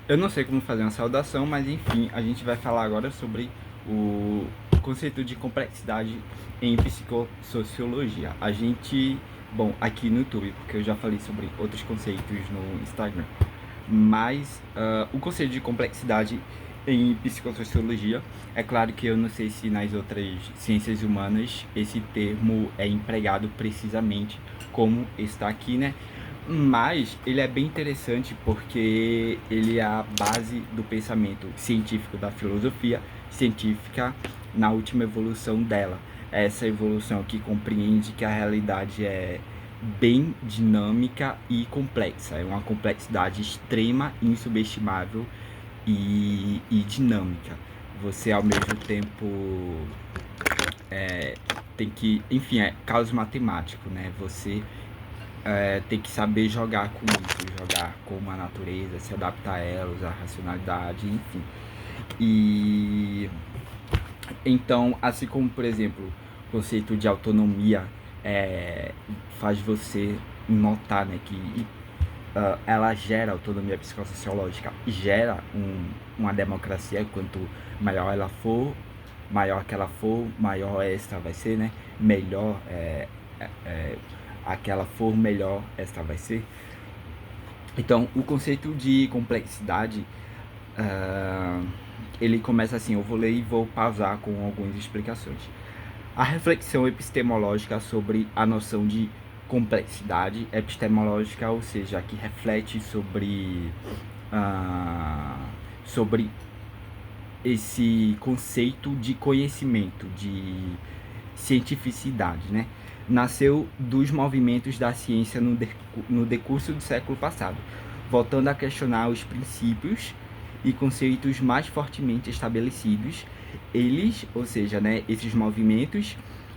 Eu não sei como fazer uma saudação, mas enfim, a gente vai falar agora sobre o conceito de complexidade em psicossociologia. Bom, aqui no YouTube, porque eu já falei sobre outros conceitos no Instagram, mas o conceito de complexidade em psicossociologia, é claro que eu não sei se nas outras ciências humanas esse termo é empregado precisamente como está aqui, né? Mas ele é bem interessante porque ele é a base do pensamento científico da filosofia científica na última evolução dela. Essa evolução que compreende que a realidade é bem dinâmica e complexa. É uma complexidade extrema, insubestimável e dinâmica. Você ao mesmo tempo tem que, enfim, é caos matemático, né? Você tem que saber jogar com isso, jogar com a natureza, se adaptar a ela, usar a racionalidade, enfim. E então, assim como, por exemplo, o conceito de autonomia faz você notar, né, que ela gera autonomia psicossociológica, gera uma democracia. Quanto maior que ela for, maior esta vai ser, né? Melhor aquela for, melhor esta vai ser. Então, o conceito de complexidade, ele começa assim, eu vou ler e vou pausar com algumas explicações. A reflexão epistemológica sobre a noção de complexidade epistemológica, ou seja, que reflete sobre esse conceito de conhecimento, de cientificidade, né? Nasceu dos movimentos da ciência no decurso do século passado, voltando a questionar os princípios e conceitos mais fortemente estabelecidos. Eles, ou seja, né, esses movimentos,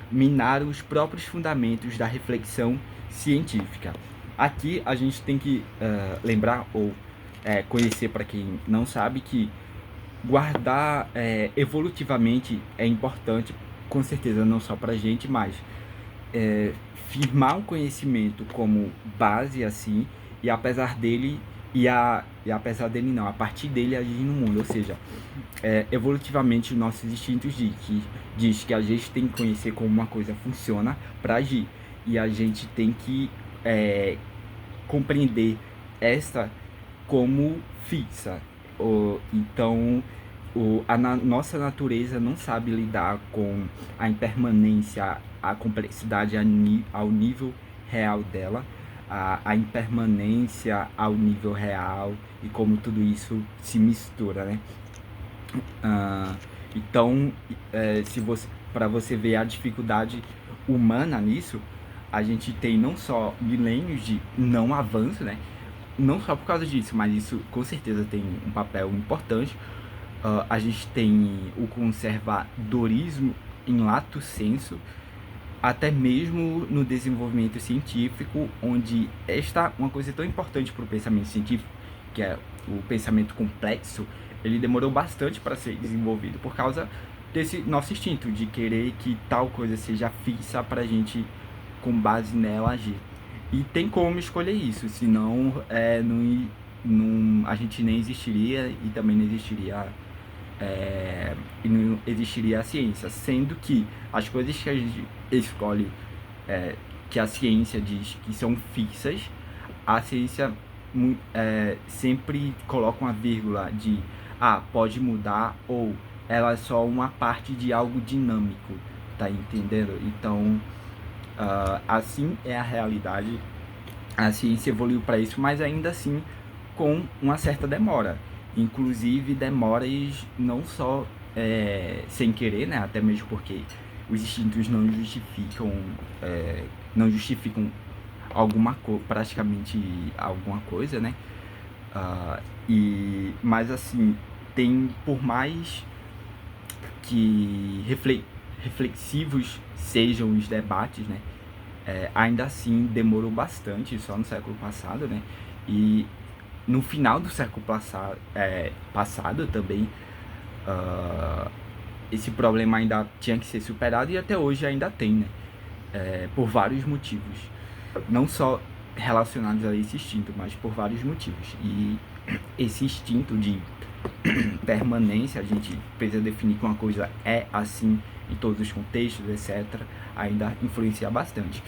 minaram os próprios fundamentos da reflexão científica. Aqui a gente tem que lembrar ou conhecer, para quem não sabe, que guardar evolutivamente é importante, com certeza, não só para a gente, mas firmar um conhecimento como base, assim, e apesar dele, e apesar dele não, a partir dele agir no mundo. Ou seja, evolutivamente nossos instintos diz que a gente tem que conhecer como uma coisa funciona para agir, e a gente tem que compreender esta como fixa. Então, nossa natureza não sabe lidar com a impermanência, a complexidade ao nível real dela, a impermanência ao nível real e como tudo isso se mistura, né? Ah, então, se você, para você ver a dificuldade humana nisso, a gente tem não só milênios de não avanço, né? Não só por causa disso, mas isso com certeza tem um papel importante. A gente tem o conservadorismo em lato sensu, até mesmo no desenvolvimento científico, onde uma coisa tão importante para o pensamento científico, que é o pensamento complexo, ele demorou bastante para ser desenvolvido por causa desse nosso instinto de querer que tal coisa seja fixa para a gente, com base nela, agir. E tem como escolher isso, senão a gente nem existiria e também não existiria e não existiria a ciência, sendo que as coisas que a gente escolhe, que a ciência diz que são fixas, a ciência sempre coloca uma vírgula de pode mudar, ou ela é só uma parte de algo dinâmico, tá entendendo? Então, assim é a realidade. A ciência evoluiu para isso, mas ainda assim com uma certa demora. Inclusive demoras não só sem querer, né? Até mesmo porque os instintos não justificam praticamente alguma coisa, né? Mas assim, tem, por mais que reflexivos sejam os debates, né? Ainda assim demorou bastante, só no século passado, né? E no final do século passado também, esse problema ainda tinha que ser superado, e até hoje ainda tem, né? Por vários motivos. Não só relacionados a esse instinto, mas por vários motivos. E esse instinto de permanência, a gente precisa definir que uma coisa é assim em todos os contextos, etc., ainda influencia bastante.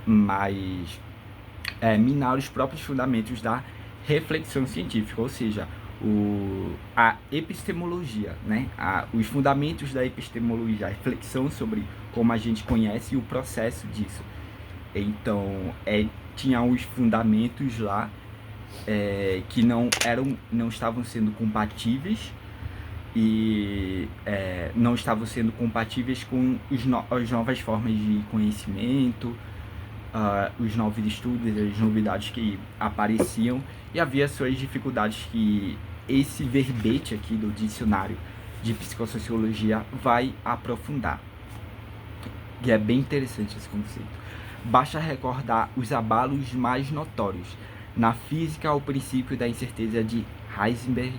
Mas minar os próprios fundamentos da reflexão científica, ou seja, a epistemologia, né? Os fundamentos da epistemologia, a reflexão sobre como a gente conhece e o processo disso. Então, tinha os fundamentos lá que não estavam sendo compatíveis e não estavam sendo compatíveis com as novas formas de conhecimento, os novos estudos, as novidades que apareciam, e havia suas dificuldades que esse verbete aqui do dicionário de psicossociologia vai aprofundar. E é bem interessante esse conceito. Basta recordar os abalos mais notórios. Na física, o princípio da incerteza de Heisenberg,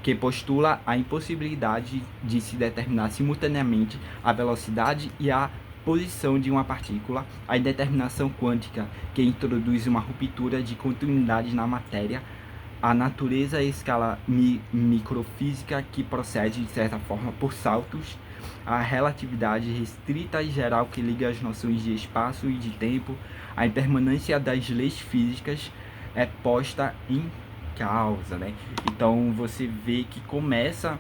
que postula a impossibilidade de se determinar simultaneamente a velocidade e a posição de uma partícula, a indeterminação quântica, que introduz uma ruptura de continuidade na matéria, a natureza e escala microfísica, que procede, de certa forma, por saltos, a relatividade restrita e geral, que liga as noções de espaço e de tempo, a impermanência das leis físicas é posta em causa, né? Então você vê que começa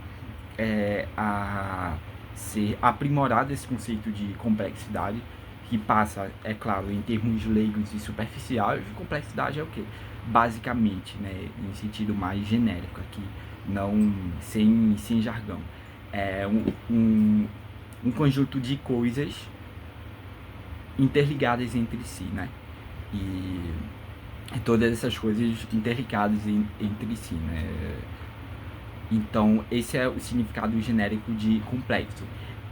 a ser aprimorado esse conceito de complexidade, que passa, é claro, em termos leigos e superficiais. Complexidade é o quê? Basicamente, né, em sentido mais genérico aqui, não sem jargão. É um conjunto de coisas interligadas entre si, né? E todas essas coisas interligadas entre si, né? Então, esse é o significado genérico de complexo.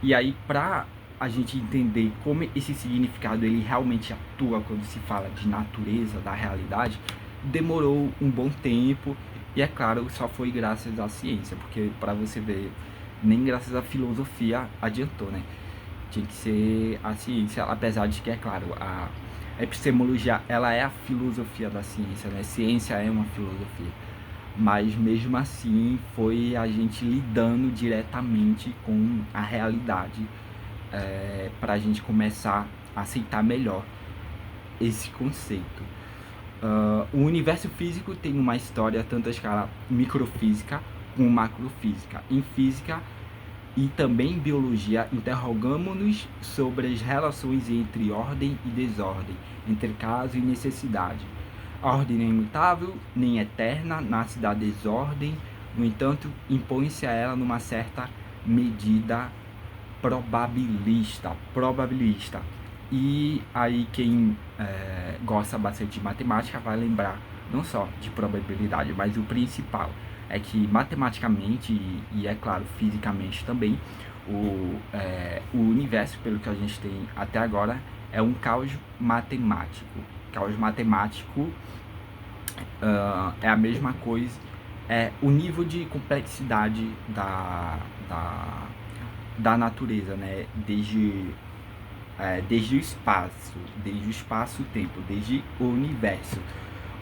E aí, para a gente entender como esse significado ele realmente atua quando se fala de natureza, da realidade, demorou um bom tempo. E é claro, só foi graças à ciência, porque para você ver, nem graças à filosofia adiantou, né? Tinha que ser a ciência, apesar de que, é claro, a epistemologia, ela é a filosofia da ciência, né? Ciência é uma filosofia. Mas mesmo assim foi a gente lidando diretamente com a realidade para a gente começar a aceitar melhor esse conceito. O universo físico tem uma história tanto a escala microfísica como macrofísica. Em física e também em biologia, interrogamos-nos sobre as relações entre ordem e desordem, entre caso e necessidade. A ordem não é imutável, nem eterna, nasce da desordem, no entanto, impõe-se a ela numa certa medida probabilista. E aí quem gosta bastante de matemática vai lembrar não só de probabilidade, mas o principal é que matematicamente e é claro, fisicamente também, o universo, pelo que a gente tem até agora, é um caos matemático. Caos matemático é a mesma coisa, o nível de complexidade da natureza, né? Desde o espaço-tempo, desde o universo.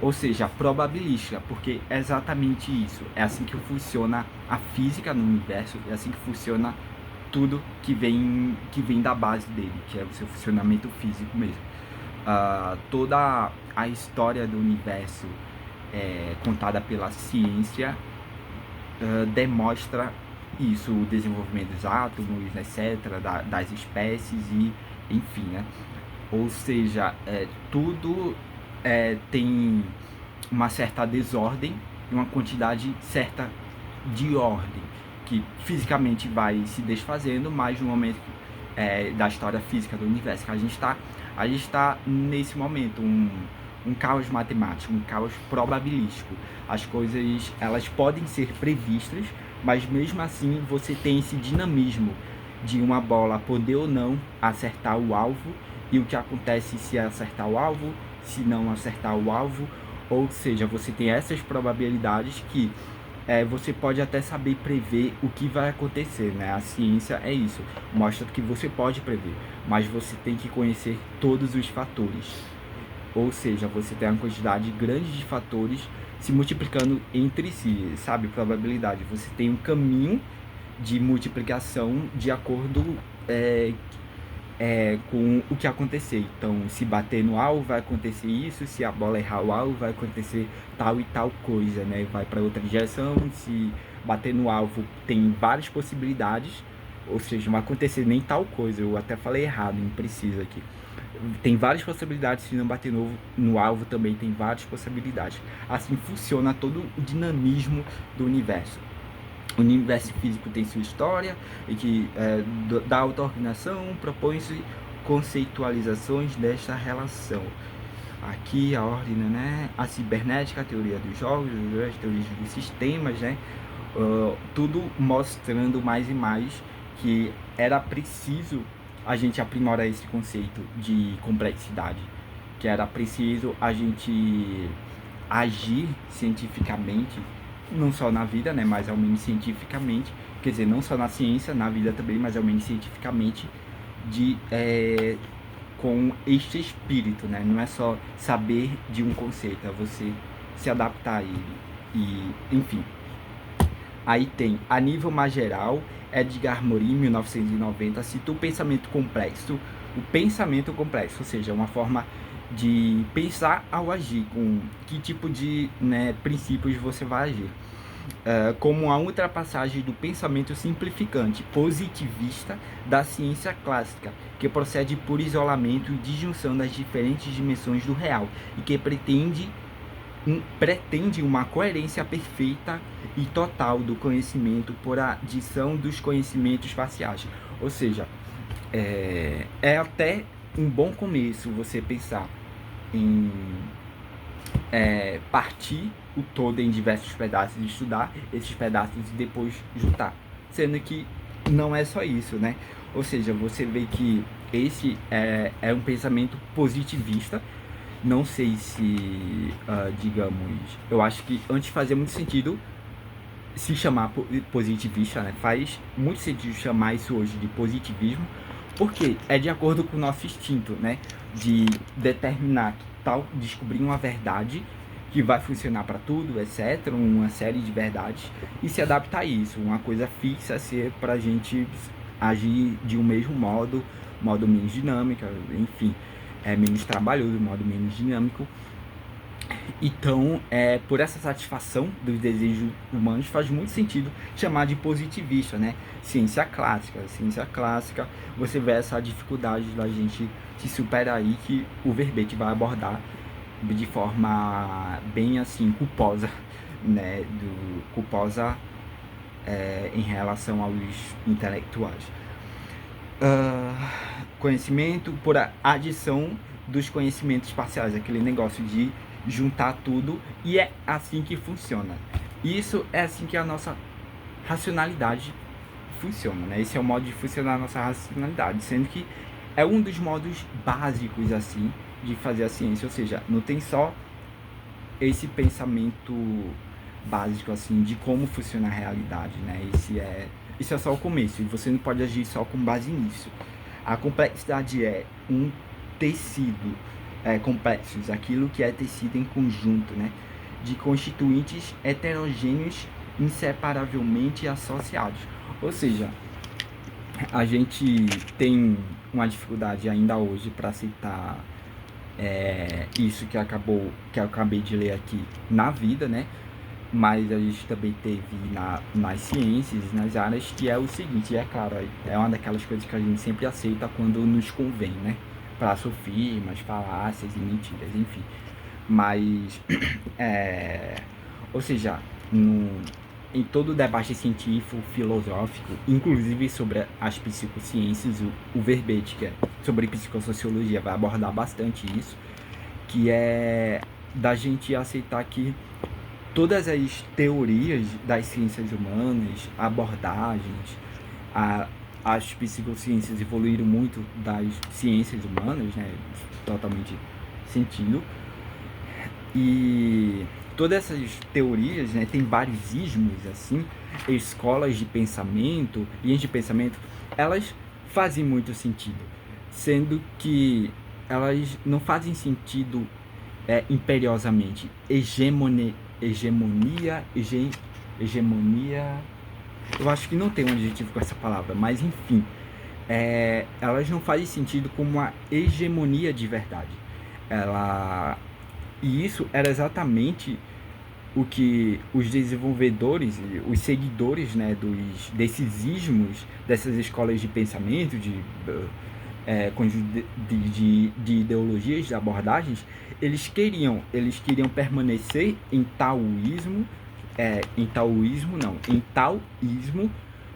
Ou seja, probabilística, porque é exatamente isso. É assim que funciona a física no universo, é assim que funciona tudo que vem da base dele, que é o seu funcionamento físico mesmo. Toda a história do universo contada pela ciência demonstra isso, o desenvolvimento dos átomos, etc., das espécies e enfim, né? Ou seja, tudo tem uma certa desordem e uma quantidade certa de ordem, que fisicamente vai se desfazendo, mas no momento da história física do universo que a gente está nesse momento, um caos matemático, um caos probabilístico. As coisas, elas podem ser previstas, mas mesmo assim você tem esse dinamismo de uma bola poder ou não acertar o alvo, e o que acontece se acertar o alvo, se não acertar o alvo. Ou seja, você tem essas probabilidades que você pode até saber prever o que vai acontecer, né? A ciência é isso, mostra que você pode prever, mas você tem que conhecer todos os fatores. Ou seja, você tem uma quantidade grande de fatores se multiplicando entre si, sabe? Probabilidade. Você tem um caminho de multiplicação de acordo com o que acontecer. Então, se bater no alvo, vai acontecer isso. Se a bola errar o alvo, vai acontecer tal e tal coisa, né? Vai para outra direção. Se bater no alvo, tem várias possibilidades. Ou seja, não vai acontecer nem tal coisa. Eu até falei errado, impreciso aqui. Tem várias possibilidades. Se não bater no alvo, também tem várias possibilidades. Assim funciona todo o dinamismo do universo. O universo físico tem sua história e que da auto-organização propõe-se conceitualizações desta relação. Aqui a ordem, né? A cibernética, a teoria dos jogos, as teorias dos sistemas, né? Tudo mostrando mais e mais que era preciso a gente aprimorar esse conceito de complexidade, que era preciso a gente agir cientificamente, não só na vida, né, mas ao menos cientificamente, quer dizer, não só na ciência, na vida também, mas ao menos cientificamente, com este espírito, né, não é só saber de um conceito, é você se adaptar a ele, e, enfim. Aí tem, a nível mais geral, Edgar Morin, 1990, cita o pensamento complexo, ou seja, uma forma de pensar ao agir, com que tipo de, né, princípios você vai agir. Como a ultrapassagem do pensamento simplificante positivista da ciência clássica, que procede por isolamento e disjunção das diferentes dimensões do real, e que pretende uma coerência perfeita e total do conhecimento por adição dos conhecimentos parciais. Ou seja, é até um bom começo você pensar em partir o todo em diversos pedaços e estudar esses pedaços e depois juntar. Sendo que não é só isso, né? Ou seja, você vê que esse é um pensamento positivista. Não sei se, digamos, eu acho que antes fazia muito sentido se chamar positivista, né? Faz muito sentido chamar isso hoje de positivismo, porque é de acordo com o nosso instinto, né? De determinar descobrir uma verdade que vai funcionar para tudo, etc. Uma série de verdades e se adaptar a isso. Uma coisa fixa a ser para a gente agir de um mesmo modo menos dinâmico, enfim, menos trabalhoso, modo menos dinâmico. Então, por essa satisfação dos desejos humanos, faz muito sentido chamar de positivista, né? Ciência clássica, você vê essa dificuldade da gente se superar aí, que o verbete vai abordar de forma bem assim, culposa, né? Culposa em relação aos intelectuais. Conhecimento por adição dos conhecimentos parciais, aquele negócio de juntar tudo, e é assim que funciona. Isso é assim que a nossa racionalidade funciona, né? Esse é o modo de funcionar a nossa racionalidade, sendo que é um dos modos básicos assim de fazer a ciência, ou seja, não tem só esse pensamento básico assim de como funciona a realidade, né? Isso é só o começo, e você não pode agir só com base nisso. A complexidade é um tecido complexos, aquilo que é tecido em conjunto, né, de constituintes heterogêneos inseparavelmente associados. Ou seja, a gente tem uma dificuldade ainda hoje para aceitar isso que eu acabei de ler aqui na vida, né? Mas a gente também teve nas ciências, nas áreas, que é o seguinte, é claro, é uma daquelas coisas que a gente sempre aceita quando nos convém, né? Para sofismas, falácias e mentiras, enfim. Mas, ou seja, em todo o debate científico, filosófico, inclusive sobre as psicociências, o verbete, que é sobre psicossociologia, vai abordar bastante isso, que é da gente aceitar que todas as teorias das ciências humanas, abordagens, as psicociências evoluíram muito das ciências humanas, né, totalmente sentido, e todas essas teorias, né, tem vários ismos, assim, escolas de pensamento, linhas de pensamento, elas fazem muito sentido, sendo que elas não fazem sentido imperiosamente. Hegemonia. Eu acho que não tem um adjetivo com essa palavra, mas enfim, elas não fazem sentido como uma hegemonia de verdade. Ela, e isso era exatamente o que os desenvolvedores, os seguidores, né, desses ismos, dessas escolas de pensamento, de ideologias, de abordagens, eles queriam permanecer em taoísmo,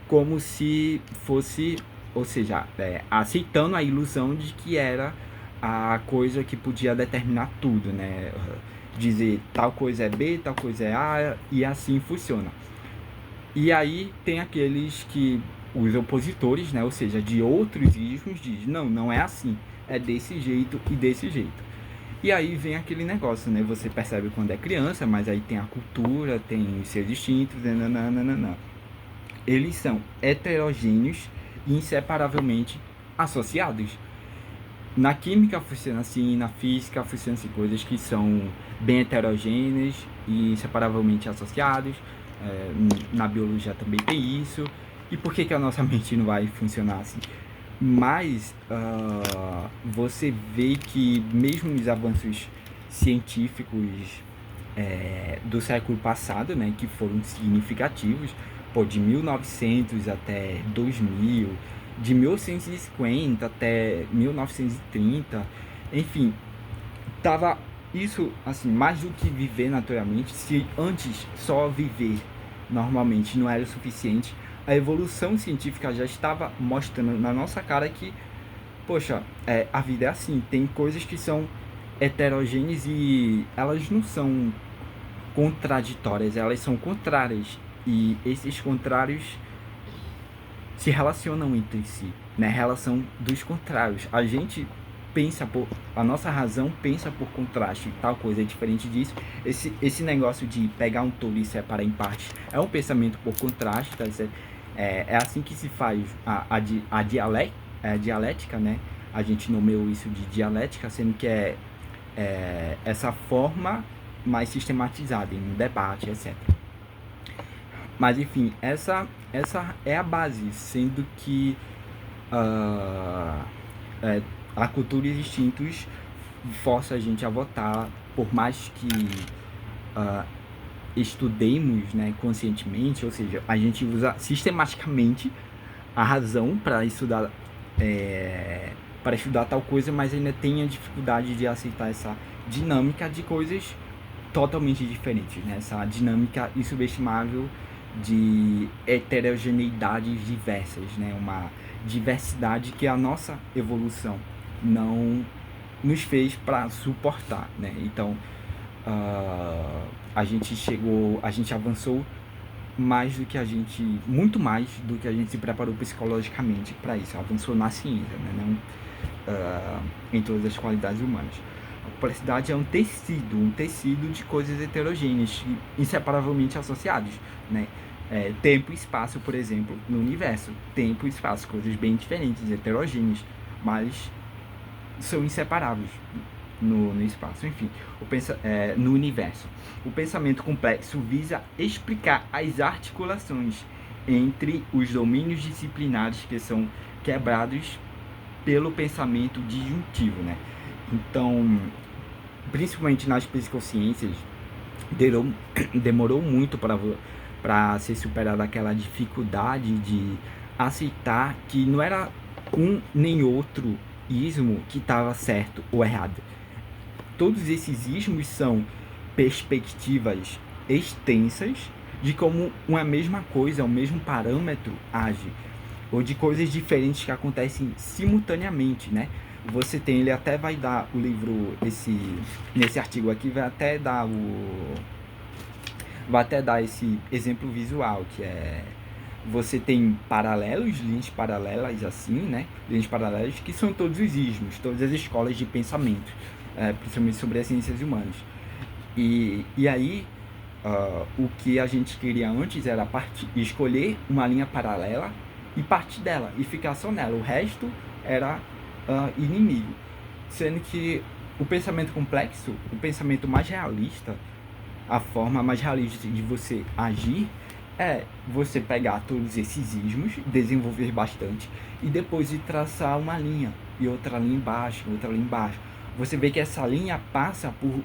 como se fosse, ou seja, aceitando a ilusão de que era a coisa que podia determinar tudo, né? Dizer tal coisa é B, tal coisa é A, e assim funciona. E aí tem aqueles que, os opositores, né, ou seja, de outros ismos, dizem, não é assim, é desse jeito e desse jeito. E aí vem aquele negócio, né, você percebe quando é criança, mas aí tem a cultura, tem os seus instintos, nananana. Eles são heterogêneos e inseparavelmente associados. Na química funciona assim, na física funciona assim, coisas que são bem heterogêneas e inseparavelmente associadas. Na biologia também tem isso. E por que a nossa mente não vai funcionar assim? Mas você vê que mesmo os avanços científicos do século passado, né, que foram significativos, de 1900 até 2000, de 1850 até 1930, enfim, tava isso, assim, mais do que viver naturalmente. Se antes só viver normalmente não era o suficiente, a evolução científica já estava mostrando na nossa cara que, poxa, a vida é assim, tem coisas que são heterogêneas e elas não são contraditórias, elas são contrárias, e esses contrários se relacionam entre si, né? Relação dos contrários. A nossa razão pensa por contraste, tal coisa é diferente disso. Esse negócio de pegar um todo e separar em partes é um pensamento por contraste, tá certo? É assim que se faz a dialética, né? A gente nomeou isso de dialética, sendo que essa forma mais sistematizada em um debate, etc. Mas enfim, essa é a base, sendo que a cultura e os instintos força a gente a votar, por mais que estudemos, né, conscientemente, ou seja, a gente usa sistematicamente a razão para estudar tal coisa, mas ainda tem a dificuldade de aceitar essa dinâmica de coisas totalmente diferentes, né? Essa dinâmica insubestimável de heterogeneidades diversas, né? Uma diversidade que a nossa evolução não nos fez para suportar, né? Então a gente avançou muito mais do que a gente se preparou psicologicamente para isso. Avançou na ciência, né? Não em todas as qualidades humanas. A complexidade é um tecido de coisas heterogêneas, inseparavelmente associados, né? Tempo e espaço, por exemplo, no universo. Tempo e espaço, coisas bem diferentes, heterogêneas, mas são inseparáveis no espaço. Enfim, no universo. O pensamento complexo visa explicar as articulações entre os domínios disciplinares que são quebrados pelo pensamento disjuntivo, né? Então, principalmente nas psicociências, demorou muito para ser superada aquela dificuldade de aceitar que não era um nem outro ismo que estava certo ou errado. Todos esses ismos são perspectivas extensas de como uma mesma coisa, o mesmo parâmetro age, ou de coisas diferentes que acontecem simultaneamente, né? Você tem, ele até vai dar o livro, nesse artigo aqui, vai até dar esse exemplo visual, que você tem linhas paralelas assim, né? Linhas paralelas que são todos os ismos, todas as escolas de pensamento, principalmente sobre as ciências humanas. E aí, o que a gente queria antes era escolher uma linha paralela e partir dela, e ficar só nela. O resto era inimigo. sendo que o pensamento complexo, o pensamento mais realista, a forma mais realista de você agir é você pegar todos esses ismos, desenvolver bastante e depois ir traçar uma linha e outra linha embaixo, outra linha embaixo. Você vê que essa linha passa por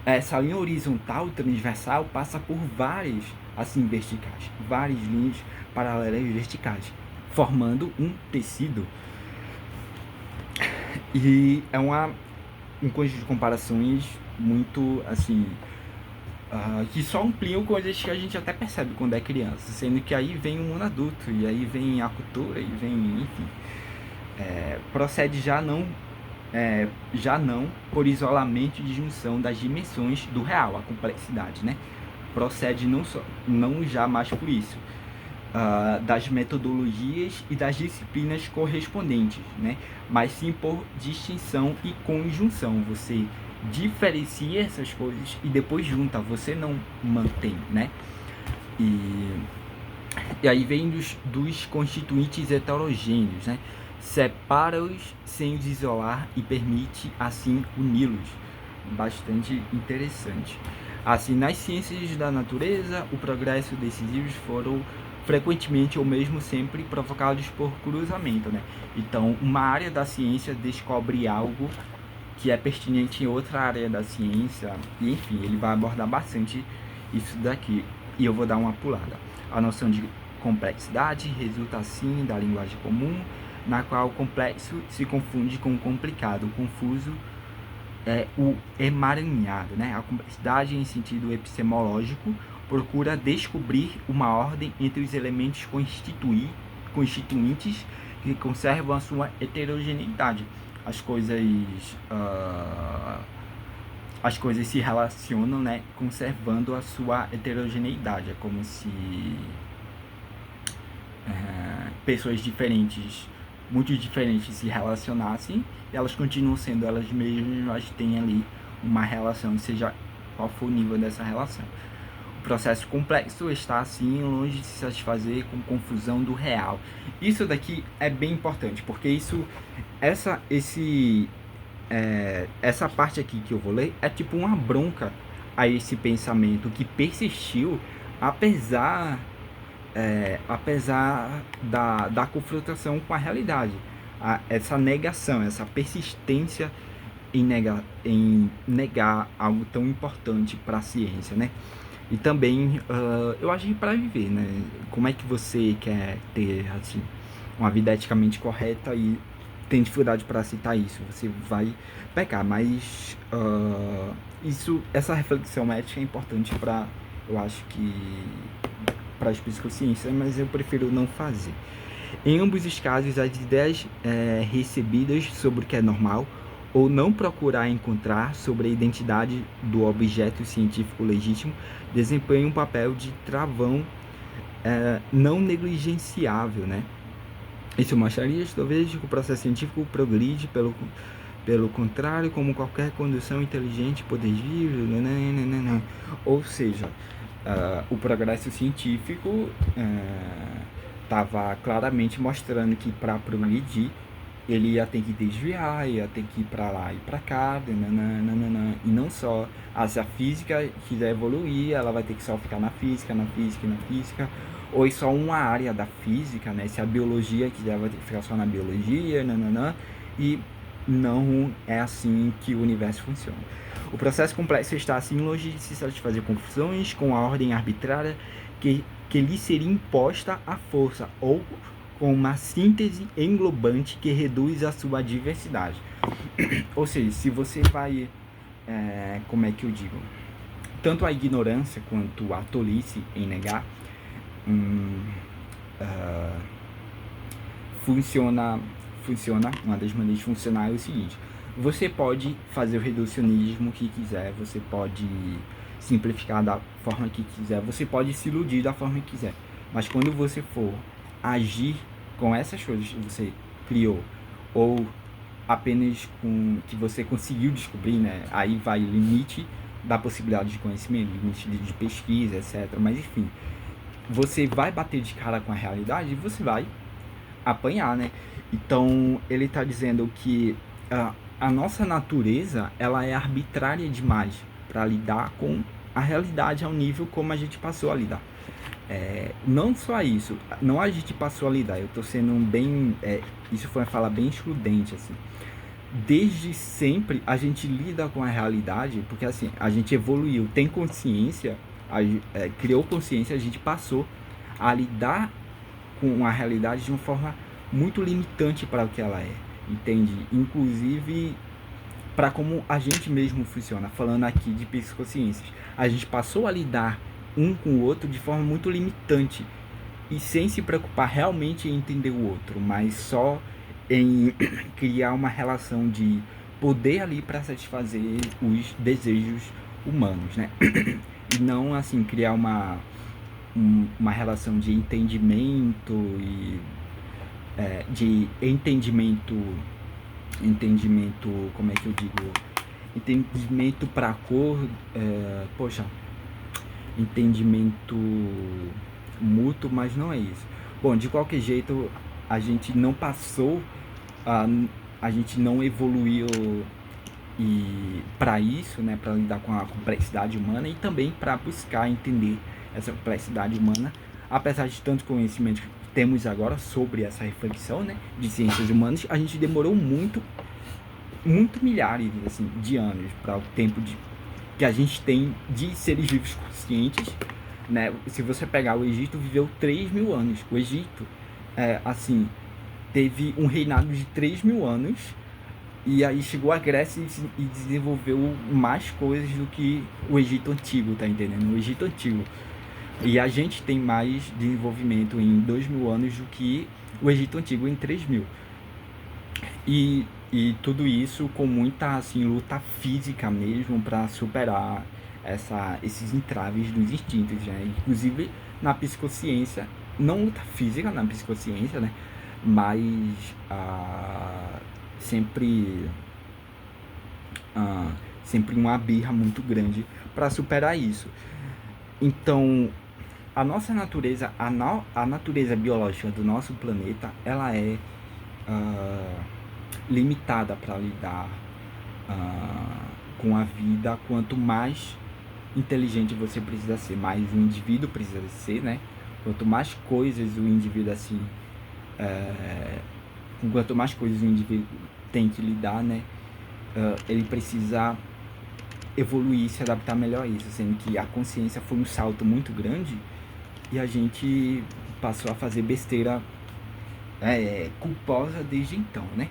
essa linha horizontal, transversal, passa por várias assim verticais, várias linhas paralelas verticais, formando um tecido. E é um conjunto de comparações muito assim que só ampliam coisas que a gente até percebe quando é criança, sendo que aí vem o mundo adulto, e aí vem a cultura, e vem, enfim. Procede já não por isolamento de junção das dimensões do real, a complexidade, né? Procede não já mais por isso, das metodologias e das disciplinas correspondentes, né? Mas sim por distinção e conjunção. Você diferencia essas coisas e depois junta, você não mantém, né? E aí vem dos constituintes heterogêneos, né? Separa-os sem os isolar e permite assim uni-los. Bastante interessante. Assim, nas ciências da natureza, o progresso desses foram frequentemente ou mesmo sempre provocados por cruzamento, né? Então, uma área da ciência descobre algo que é pertinente em outra área da ciência, e enfim, ele vai abordar bastante isso daqui, e eu vou dar uma pulada. A noção de complexidade resulta assim da linguagem comum, na qual o complexo se confunde com o complicado, o confuso é o emaranhado, né? A complexidade, em sentido epistemológico, procura descobrir uma ordem entre os elementos constituintes que conservam a sua heterogeneidade. As coisas se relacionam, né, conservando a sua heterogeneidade. É como se pessoas diferentes, muito diferentes, se relacionassem, e elas continuam sendo elas mesmas, mas tem ali uma relação, seja qual for o nível dessa relação. O processo complexo está, assim, longe de se satisfazer com confusão do real. Isso daqui é bem importante, porque essa parte aqui que eu vou ler é tipo uma bronca a esse pensamento que persistiu, apesar da confrontação com a realidade. Essa negação, essa persistência em negar algo tão importante para a ciência, né? E também, eu acho que para viver, né? Como é que você quer ter, assim, uma vida eticamente correta e tem dificuldade para aceitar isso? Você vai pecar, mas essa reflexão ética é importante para, eu acho que, para as psicociências, mas eu prefiro não fazer. Em ambos os casos, as ideias recebidas sobre o que é normal ou não procurar encontrar sobre a identidade do objeto científico legítimo desempenham um papel de travão não negligenciável, né? Isso mostraria, talvez, que o processo científico progride pelo contrário, como qualquer condução inteligente, poder livre, ou seja, o progresso científico estava claramente mostrando que para progredir ele ia ter que desviar, ia ter que ir para lá e para cá, e não só. Se a física quiser evoluir, ela vai ter que só ficar na física, ou em só uma área da física, né? Se a biologia quiser, vai ter que ficar só na biologia, e não é assim que o universo funciona. O processo complexo está assim longe de se satisfazer confusões com a ordem arbitrária que lhe seria imposta à força, ou com uma síntese englobante que reduz a sua diversidade. Ou seja, se você vai, como é que eu digo, tanto a ignorância quanto a tolice em negar, funciona, uma das maneiras de funcionar é o seguinte: você pode fazer o reducionismo que quiser, você pode simplificar da forma que quiser, você pode se iludir da forma que quiser, mas quando você for agir com essas coisas que você criou, ou apenas com que você conseguiu descobrir, né? Aí vai o limite da possibilidade de conhecimento, limite de pesquisa, etc. Mas enfim, você vai bater de cara com a realidade e você vai apanhar, né? Então ele está dizendo que a nossa natureza ela é arbitrária demais para lidar com a realidade ao nível como a gente passou a lidar. Não só isso, não a gente passou a lidar, eu estou sendo bem, isso foi uma fala bem excludente, assim. Desde sempre a gente lida com a realidade, porque assim, a gente evoluiu, tem consciência, criou consciência, a gente passou a lidar com a realidade de uma forma muito limitante para o que ela é, entende? Inclusive para como a gente mesmo funciona, falando aqui de psicociências. A gente passou a lidar um com o outro de forma muito limitante e sem se preocupar realmente em entender o outro, mas só em criar uma relação de poder ali para satisfazer os desejos humanos, né? E não assim criar uma relação de entendimento e de entendimento, como é que eu digo? Entendimento para cor, entendimento mútuo, mas não é isso. Bom, de qualquer jeito, a gente não passou, a gente não evoluiu e para isso, né, para lidar com a complexidade humana e também para buscar entender essa complexidade humana, apesar de tanto conhecimento que temos agora sobre essa reflexão, né, de ciências humanas, a gente demorou muito milhares assim, de anos para o tempo que a gente tem de seres vivos conscientes, né? Se você pegar o Egito, viveu 3.000 anos. O Egito, assim, teve um reinado de 3.000 anos e aí chegou a Grécia e desenvolveu mais coisas do que o Egito Antigo, tá entendendo? O Egito Antigo. E a gente tem mais desenvolvimento em 2.000 anos do que o Egito Antigo em 3.000. E tudo isso com muita assim, luta física mesmo para superar esses entraves dos instintos, né? Inclusive na psicociência, não luta física na psicociência, né? Mas sempre uma birra muito grande para superar isso. Então, a nossa natureza, a natureza biológica do nosso planeta, ela é limitada para lidar com a vida. Quanto mais inteligente você precisa ser, mais o indivíduo precisa ser, né? Quanto mais coisas o indivíduo assim, quanto mais coisas o indivíduo tem que lidar, né? Ele precisa evoluir, se adaptar melhor a isso, sendo que a consciência foi um salto muito grande e a gente passou a fazer besteira culposa desde então, né?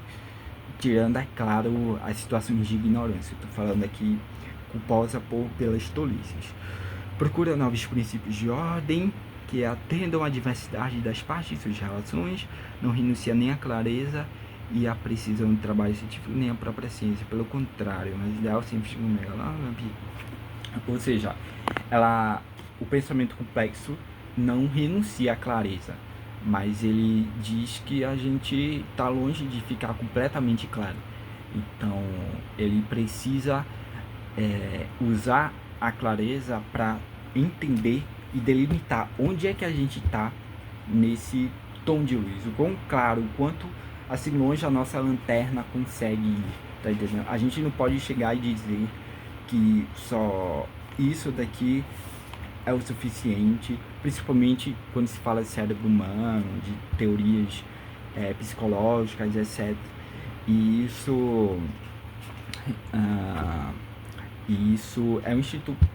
Tirando, é claro, as situações de ignorância. Estou falando aqui culposa pelas tolices. Procura novos princípios de ordem que atendam à diversidade das partes de suas relações, não renuncia nem à clareza e à precisão do trabalho científico, nem à própria ciência. Pelo contrário, mas ideal sempre ou seja, o pensamento complexo não renuncia à clareza, mas ele diz que a gente está longe de ficar completamente claro. Então, ele precisa usar a clareza para entender e delimitar onde é que a gente está nesse tom de luz, o quão claro, o quanto assim longe a nossa lanterna consegue ir, tá entendendo? A gente não pode chegar e dizer que só isso daqui é o suficiente, principalmente quando se fala de cérebro humano, de teorias psicológicas, etc. E isso é um instituto,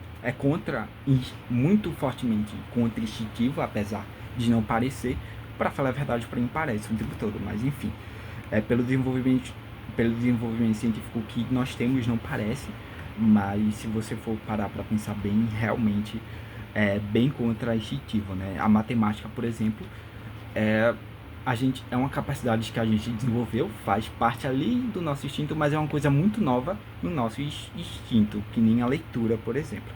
muito fortemente contra instintivo, apesar de não parecer. Para falar a verdade, para mim parece o tempo todo, mas enfim, pelo desenvolvimento científico que nós temos, não parece, mas se você for parar para pensar bem, realmente é bem contra-instintivo, né? A matemática, por exemplo, é uma capacidade que a gente desenvolveu, faz parte ali do nosso instinto, mas é uma coisa muito nova no nosso instinto, que nem a leitura, por exemplo.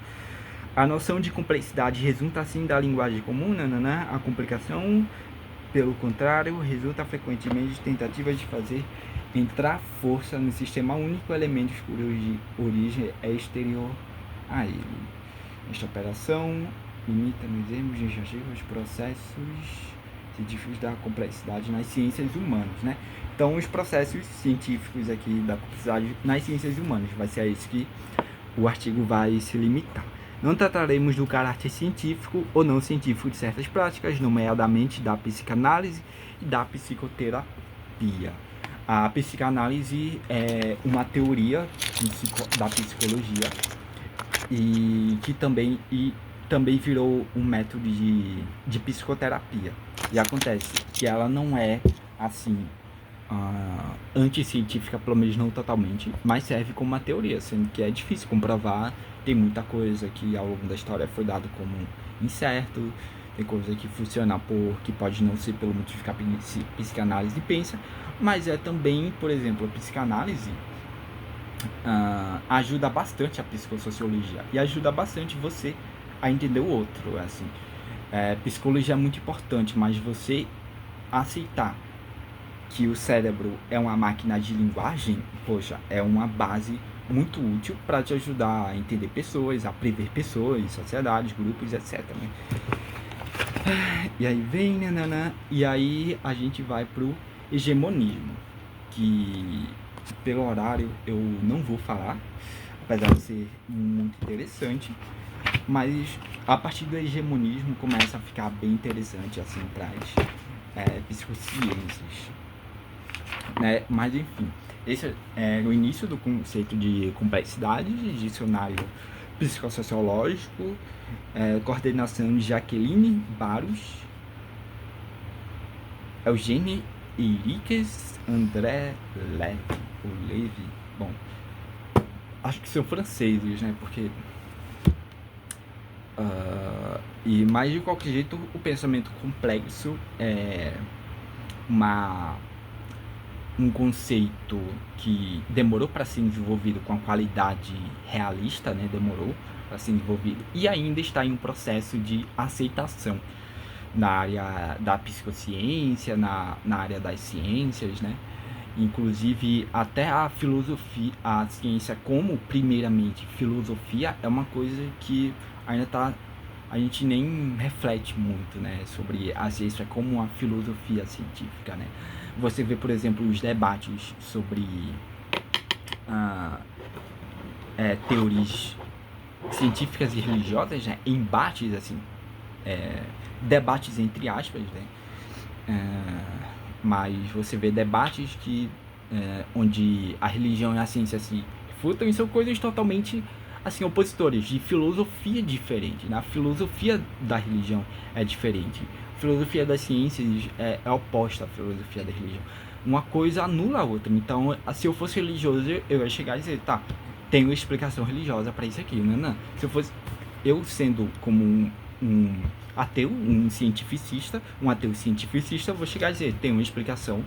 A noção de complexidade resulta assim da linguagem comum, a complicação, pelo contrário, resulta frequentemente de tentativas de fazer entrar força no sistema único, elementos cuja origem é exterior a ele. Esta operação limita nos erros legislativos processos científicos da complexidade nas ciências humanas, né? Então, os processos científicos aqui da complexidade nas ciências humanas, vai ser a isso que o artigo vai se limitar. Não trataremos do caráter científico ou não científico de certas práticas, nomeadamente da psicanálise e da psicoterapia. A psicanálise é uma teoria da psicologia e que também virou um método de psicoterapia. E acontece que ela não é assim anticientífica, pelo menos não totalmente, mas serve como uma teoria, sendo que é difícil comprovar. Tem muita coisa que ao longo da história foi dado como incerto, tem coisa que funciona que pode não ser pelo motivo que a psicanálise pensa, mas é também, por exemplo, a psicanálise ajuda bastante a psicossociologia e ajuda bastante você a entender o outro. Assim, psicologia é muito importante, mas você aceitar que o cérebro é uma máquina de linguagem, poxa, é uma base muito útil para te ajudar a entender pessoas, a prever pessoas, sociedades, grupos, etc. Né? E aí vem, e aí a gente vai pro hegemonismo, que pelo horário eu não vou falar, apesar de ser muito interessante, mas a partir do hegemonismo começa a ficar bem interessante, assim, para as psicociências. Né? Mas enfim, esse é o início do conceito de complexidade, de dicionário psicossociológico, coordenação de Jaqueline Barros, Eugênie Henriques, André Levy, bom, acho que são franceses, né, porque mas de qualquer jeito o pensamento complexo é um conceito que demorou para ser desenvolvido com a qualidade realista, né? Demorou para ser desenvolvido e ainda está em um processo de aceitação na área da psicociência, na área das ciências, né? Inclusive até a filosofia, a ciência como primeiramente filosofia é uma coisa que ainda a gente nem reflete muito, né, sobre a ciência como uma filosofia científica, né? Você vê, por exemplo, os debates sobre teorias científicas e religiosas, né? Embates, assim, debates entre aspas, né? Mas você vê debates onde a religião e a ciência se refutam e são coisas totalmente assim, opositores, de filosofia diferente, né? A filosofia da religião é diferente. A filosofia das ciências é oposta à filosofia da religião. Uma coisa anula a outra. Então, se eu fosse religioso, eu ia chegar e dizer, tá, tem uma explicação religiosa para isso aqui, não. Se eu fosse, eu sendo como um ateu, um ateu cientificista, eu vou chegar e dizer, tem uma explicação,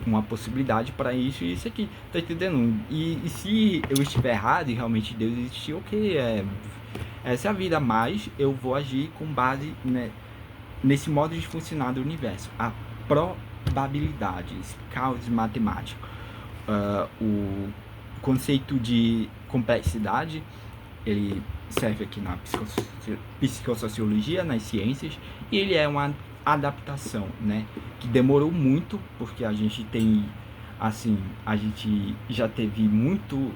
uma possibilidade para isso e isso aqui, tá entendendo? E se eu estiver errado e realmente Deus existiu, ok, essa é a vida, mas eu vou agir com base, né, nesse modo de funcionar do universo, a probabilidades, causa matemática. O conceito de complexidade, ele serve aqui na psicossociologia, nas ciências, e ele é uma adaptação, né, que demorou muito, porque a gente já teve muito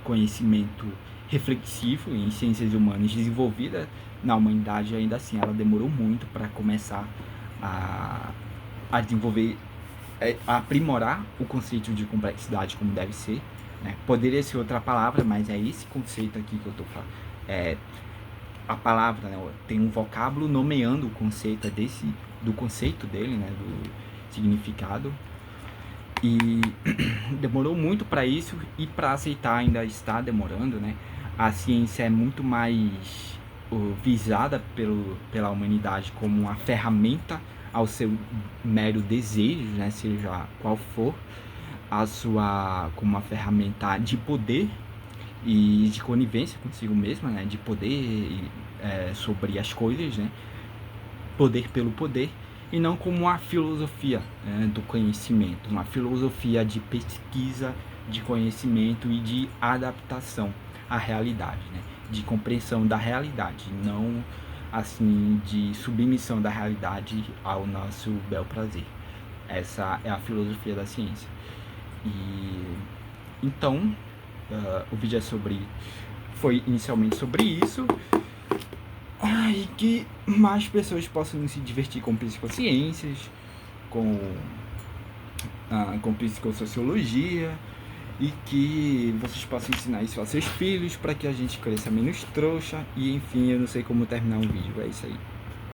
conhecimento reflexivo em ciências humanas desenvolvida na humanidade, ainda assim ela demorou muito para começar a desenvolver, a aprimorar o conceito de complexidade como deve ser, né? Poderia ser outra palavra, mas é esse conceito aqui que eu estou falando. A palavra, né, tem um vocábulo nomeando o conceito, do conceito dele, né, do significado. E demorou muito para isso, e para aceitar ainda está demorando, né? A ciência é muito mais visada pela humanidade como uma ferramenta ao seu mero desejo, né, seja qual for, como uma ferramenta de poder e de conivência consigo mesma, né, de poder sobre as coisas, né, poder pelo poder, e não como uma filosofia, né, do conhecimento, uma filosofia de pesquisa, de conhecimento e de adaptação à realidade, né, de compreensão da realidade, não assim, de submissão da realidade ao nosso bel prazer. Essa é a filosofia da ciência. E então, o vídeo foi inicialmente sobre isso, e que mais pessoas possam se divertir com psicociências, com psicossociologia, e que vocês possam ensinar isso aos seus filhos para que a gente cresça menos trouxa. E enfim, eu não sei como terminar um vídeo, é isso aí.